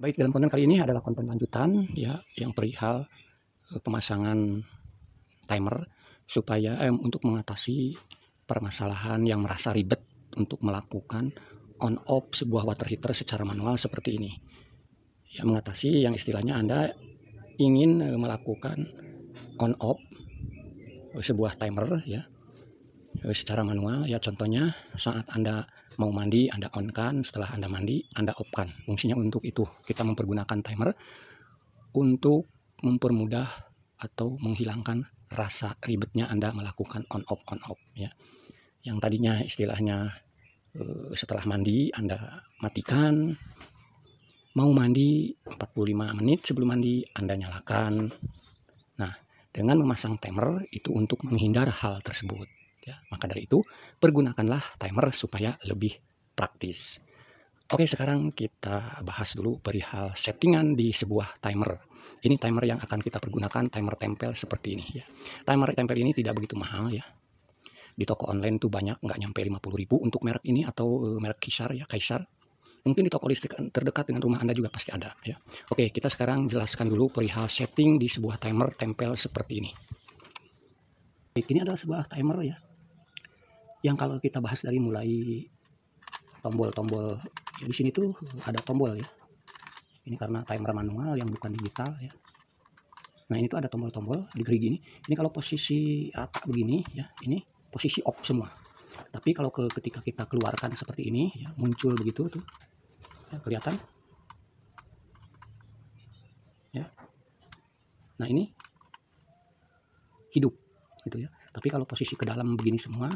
Baik, dalam konten kali ini adalah konten lanjutan ya yang perihal pemasangan timer supaya untuk mengatasi permasalahan yang merasa ribet untuk melakukan on off sebuah water heater secara manual seperti ini. Ya, mengatasi yang istilahnya Anda ingin melakukan on off sebuah timer ya secara manual ya, contohnya saat Anda mau mandi Anda on kan, setelah Anda mandi Anda off kan. Fungsinya untuk itu kita mempergunakan timer untuk mempermudah atau menghilangkan rasa ribetnya Anda melakukan on off ya. Yang tadinya istilahnya setelah mandi Anda matikan, mau mandi 45 menit sebelum mandi Anda nyalakan. Nah, dengan memasang timer itu untuk menghindar hal tersebut ya. Maka dari itu pergunakanlah timer supaya lebih praktis. Oke, sekarang kita bahas dulu perihal settingan di sebuah timer. Ini timer yang akan kita pergunakan, timer tempel seperti ini ya. Timer tempel ini tidak begitu mahal ya. Di toko online tuh banyak, nggak nyampe 50.000 untuk merek ini atau merek Kaisar ya, Kaisar. Mungkin di toko listrik terdekat dengan rumah Anda juga pasti ada ya. Oke, kita sekarang jelaskan dulu perihal setting di sebuah timer tempel seperti ini. Ini adalah sebuah timer ya, yang kalau kita bahas dari mulai tombol-tombol ya, di sini tuh ada tombol ya. Ini karena timer manual yang bukan digital ya. Nah, ini tuh ada tombol-tombol di gerigi ini. Ini kalau posisi rata begini ya, ini posisi off semua. Tapi kalau ketika kita keluarkan seperti ini ya, muncul begitu tuh. Ya, kelihatan? Ya. Nah, ini hidup gitu ya. Tapi kalau posisi ke dalam begini semua,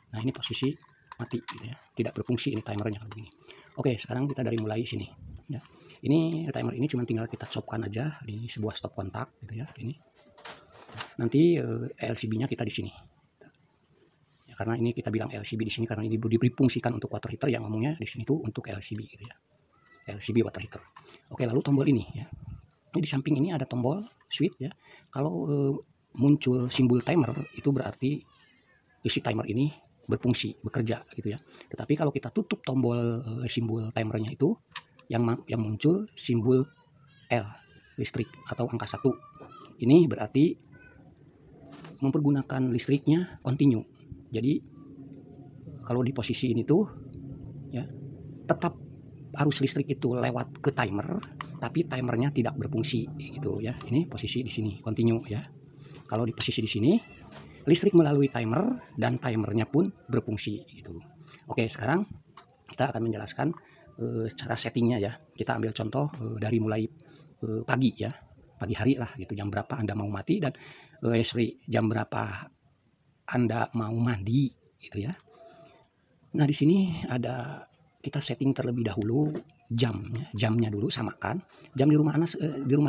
nah ini posisi mati gitu ya. Tidak berfungsi ini timernya begini. Oke, sekarang kita dari mulai sini ya. Ini timer ini cuma tinggal kita copkan aja di sebuah stop kontak gitu ya. Ini nanti LCB-nya kita di sini ya, karena ini kita bilang LCB di sini karena ini difungsikan untuk water heater, yang ngomongnya di sini tuh untuk LCB gitu ya, LCB water heater. Oke, lalu tombol ini ya, ini di samping ini ada tombol switch ya. Kalau muncul simbol timer itu berarti isi timer ini berfungsi, bekerja gitu ya. Tetapi kalau kita tutup tombol simbol timernya itu, yang muncul simbol L, listrik atau angka 1. Ini berarti mempergunakan listriknya kontinu. Jadi kalau di posisi ini tuh ya, tetap arus listrik itu lewat ke timer, tapi timernya tidak berfungsi gitu ya. Ini posisi di sini kontinu ya. Kalau di posisi di sini listrik melalui timer dan timernya pun berfungsi gitu. Oke, sekarang kita akan menjelaskan cara settingnya ya. Kita ambil contoh dari mulai pagi ya, pagi hari lah gitu, jam berapa Anda mau mati dan jam berapa Anda mau mandi gitu ya. Nah, di sini ada kita setting terlebih dahulu jamnya dulu, samakan jam di rumah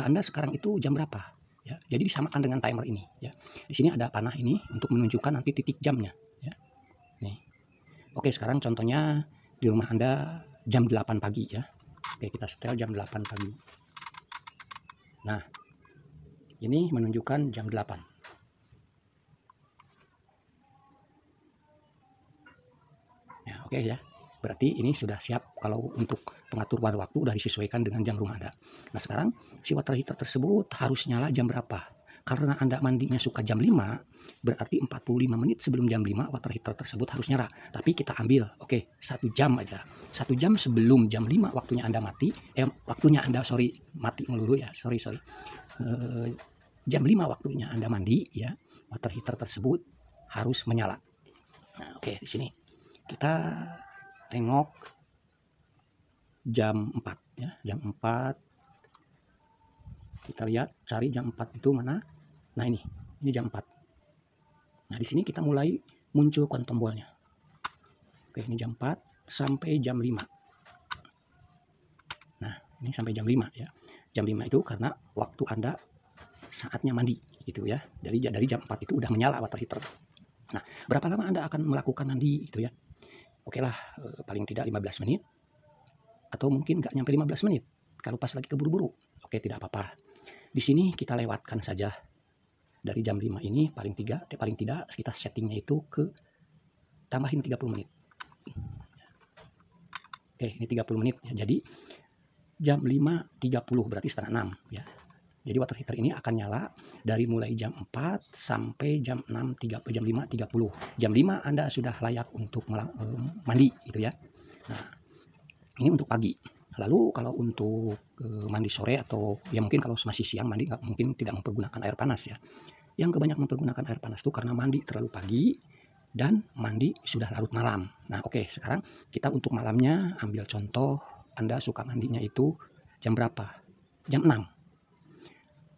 Anda sekarang itu jam berapa ya. Jadi disamakan dengan timer ini ya. Di sini ada panah ini untuk menunjukkan nanti titik jamnya ya. Nih. Oke, sekarang contohnya di rumah Anda jam 8 pagi ya. Oke, kita setel jam 8 pagi. Nah, ini menunjukkan jam 8. Ya, oke ya. Berarti ini sudah siap kalau untuk pengaturan waktu udah disesuaikan dengan jam rumah Anda. Nah, sekarang si water heater tersebut harus nyala jam berapa? Karena Anda mandinya suka jam 5, berarti 45 menit sebelum jam 5 water heater tersebut harus nyala. Tapi kita ambil, oke, 1 jam aja. 1 jam sebelum jam 5 waktunya Anda mati, mati melulu ya, sorry. Jam 5 waktunya Anda mandi ya, water heater tersebut harus menyala. Nah, oke, di sini kita tengok jam 4 ya, jam 4. Kita lihat, cari jam 4 itu mana. Nah, ini jam 4. Nah, di sini kita mulai munculkan tombolnya. Oke, ini jam 4 sampai jam 5. Nah, ini sampai jam 5 ya. Jam 5 itu karena waktu Anda saatnya mandi gitu ya. Dari jam 4 itu udah menyala water heater. Nah, berapa lama Anda akan melakukan mandi gitu ya. Oke lah, paling tidak 15 menit. Atau mungkin nggak nyampe 15 menit. Kalau pas lagi keburu-buru, oke, tidak apa-apa. Di sini kita lewatkan saja. Dari jam 5 ini paling tidak kita settingnya itu ke tambahin 30 menit. Oke, ini 30 menit ya. Jadi jam 5.30 berarti setengah 6 ya. Jadi water heater ini akan nyala dari mulai jam 4 sampai jam 5.30. Jam 5 Anda sudah layak untuk mandi gitu ya. Nah, ini untuk pagi. Lalu kalau untuk mandi sore atau ya mungkin kalau masih siang mandi mungkin tidak mempergunakan air panas ya. Yang kebanyakan mempergunakan air panas itu karena mandi terlalu pagi dan mandi sudah larut malam. Nah, oke, sekarang kita untuk malamnya ambil contoh Anda suka mandinya itu jam berapa? Jam 6.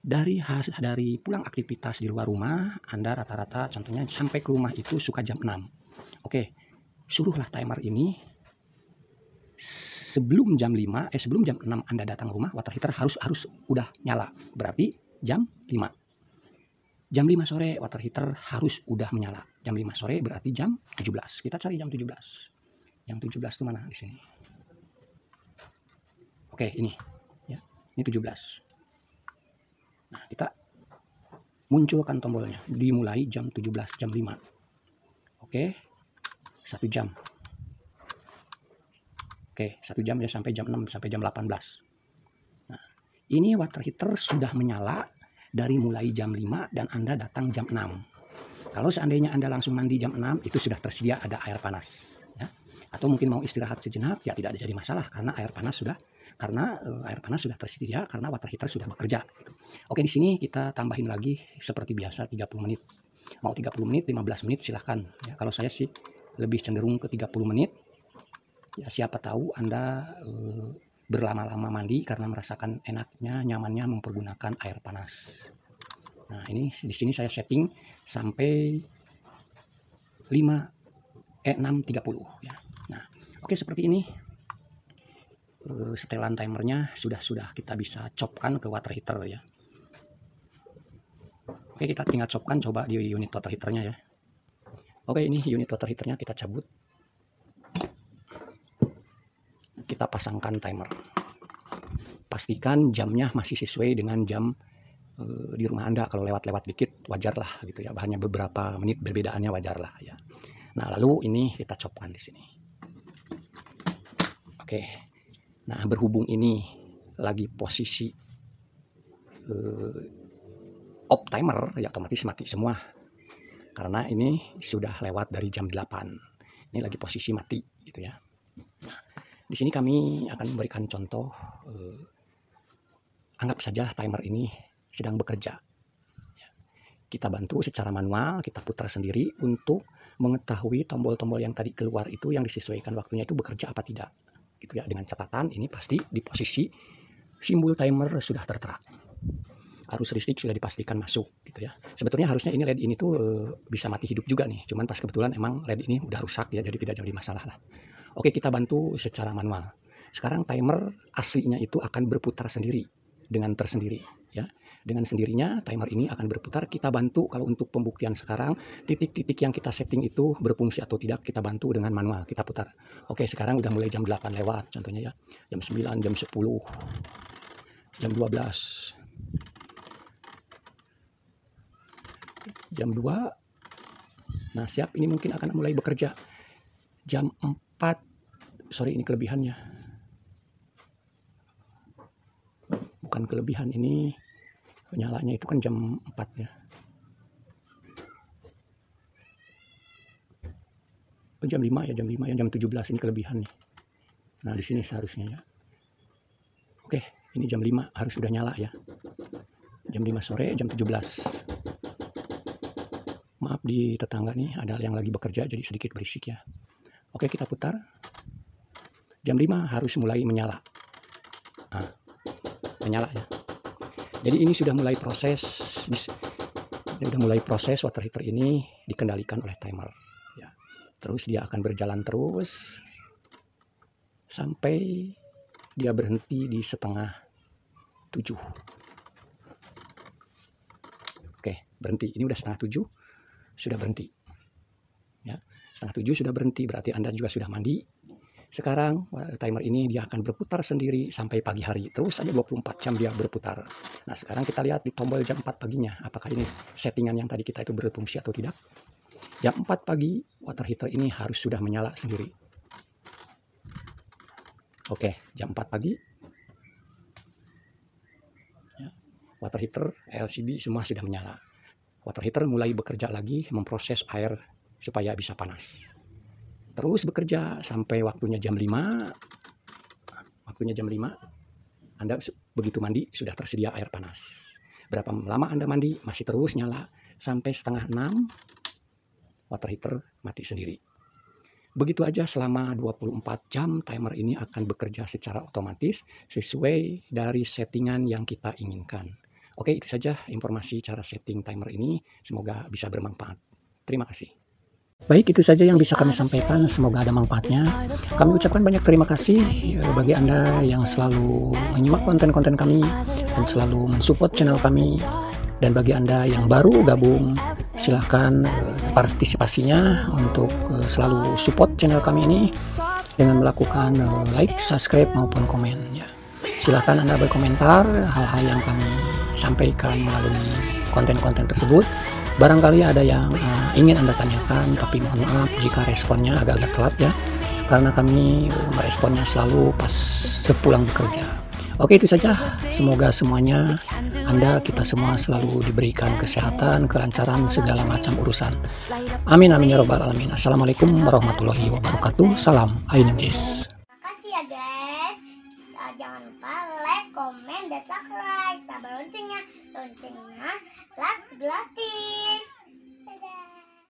Dari pulang aktivitas di luar rumah, Anda rata-rata contohnya sampai ke rumah itu suka jam 6. Oke, suruhlah timer ini sebelum jam 5, sebelum jam 6 Anda datang rumah, water heater harus udah nyala. Berarti jam 5. Jam 5 sore water heater harus udah menyala. Jam 5 sore berarti jam 17. Kita cari jam 17. Yang 17 itu mana di sini? Oke, ini. Ya, ini 17. Nah, kita munculkan tombolnya. Dimulai jam 17, jam 5. Oke, 1 jam. Oke, 1 jam ya sampai jam 6, sampai jam 18. Nah, ini water heater sudah menyala dari mulai jam 5 dan Anda datang jam 6. Kalau seandainya Anda langsung mandi jam 6, itu sudah tersedia ada air panas. Ya. Atau mungkin mau istirahat sejenak, ya tidak ada jadi masalah karena air panas sudah tersedia karena water heater sudah bekerja. Gitu. Oke, di sini kita tambahin lagi seperti biasa 30 menit. Mau 30 menit, 15 menit silahkan. Ya, kalau saya sih lebih cenderung ke 30 menit. Ya, siapa tahu Anda berlama-lama mandi karena merasakan enaknya, nyamannya mempergunakan air panas. Nah, ini di sini saya setting sampai 6.30 ya. Nah, oke, seperti ini. Setelan timernya sudah kita bisa copkan ke water heater ya. Oke, kita tinggal copkan coba di unit water heaternya ya. Oke, ini unit water heaternya kita cabut. Kita pasangkan timer. Pastikan jamnya masih sesuai dengan jam di rumah Anda. Kalau lewat-lewat dikit wajar lah gitu ya. Hanya beberapa menit perbedaannya wajar lah ya. Nah, lalu ini kita copkan di sini. Oke. Nah, berhubung ini lagi posisi off timer, ya otomatis mati semua. Karena ini sudah lewat dari jam 8. Ini lagi posisi mati gitu ya. Nah, di sini kami akan memberikan contoh, anggap saja timer ini sedang bekerja. Kita bantu secara manual, kita putar sendiri untuk mengetahui tombol-tombol yang tadi keluar itu yang disesuaikan waktunya itu bekerja apa tidak. Gitu ya, dengan catatan ini pasti di posisi simbol timer sudah tertera, arus listrik sudah dipastikan masuk gitu ya. Sebetulnya harusnya ini LED ini tuh bisa mati hidup juga nih, cuman pas kebetulan emang LED ini udah rusak ya, jadi tidak jadi masalah lah. Oke, kita bantu secara manual. Sekarang timer aslinya itu akan berputar sendiri dengan tersendiri ya. Dengan sendirinya timer ini akan berputar. Kita bantu kalau untuk pembuktian sekarang titik-titik yang kita setting itu berfungsi atau tidak, kita bantu dengan manual, kita putar. Oke, sekarang udah mulai jam 8 lewat contohnya ya. Jam 9, jam 10, jam 12, jam 2. Nah, siap, ini mungkin akan mulai bekerja. Jam 4, sorry ini kelebihannya. Bukan kelebihan, ini nyalanya itu kan jam 4 ya. Oh, jam 5 ya, jam 17 ini kelebihan nih. Nah, di sini seharusnya ya. Oke, ini jam 5 harus sudah nyala ya. Jam 5 sore, jam 17. Maaf, di tetangga nih ada yang lagi bekerja jadi sedikit berisik ya. Oke, kita putar. Jam 5 harus mulai menyala. Nah, menyala ya. Jadi ini sudah mulai proses water heater ini dikendalikan oleh timer ya. Terus dia akan berjalan terus sampai dia berhenti di 6:30. Oke, berhenti. Ini udah 6:30, sudah berhenti ya. 6:30 sudah berhenti, berarti Anda juga sudah mandi. Sekarang timer ini dia akan berputar sendiri sampai pagi hari. Terus saja 24 jam dia berputar. Nah, sekarang kita lihat di tombol jam 4 paginya. Apakah ini settingan yang tadi kita itu berfungsi atau tidak. Jam 4 pagi water heater ini harus sudah menyala sendiri. Oke, jam 4 pagi. water heater, LCD semua sudah menyala. Water heater mulai bekerja lagi memproses air supaya bisa panas. Terus bekerja sampai waktunya jam 5. Waktunya jam 5, Anda begitu mandi sudah tersedia air panas. Berapa lama Anda mandi masih terus nyala sampai setengah 6, water heater mati sendiri. Begitu aja selama 24 jam timer ini akan bekerja secara otomatis sesuai dari settingan yang kita inginkan. Oke, itu saja informasi cara setting timer ini. Semoga bisa bermanfaat. Terima kasih. Baik, itu saja yang bisa kami sampaikan. Semoga ada manfaatnya. Kami ucapkan banyak terima kasih bagi Anda yang selalu menyimak konten-konten kami dan selalu mensupport channel kami. Dan bagi Anda yang baru gabung, silahkan partisipasinya untuk selalu support channel kami ini dengan melakukan like, subscribe maupun komen ya. Silahkan Anda berkomentar hal-hal yang kami sampaikan melalui konten-konten tersebut. Barangkali ada yang ingin Anda tanyakan, tapi mohon maaf jika responnya agak-agak telat ya, karena kami meresponnya selalu pas sepulang bekerja. Oke, itu saja. Semoga semuanya Anda, kita semua selalu diberikan kesehatan, kelancaran segala macam urusan. Amin amin ya robbal alamin. Assalamualaikum warahmatullahi wabarakatuh. Salam Aininjis. Makasih ya guys. Jangan lupa like, komen, dan subscribe. Tambah loncengnya gratis. Dadah.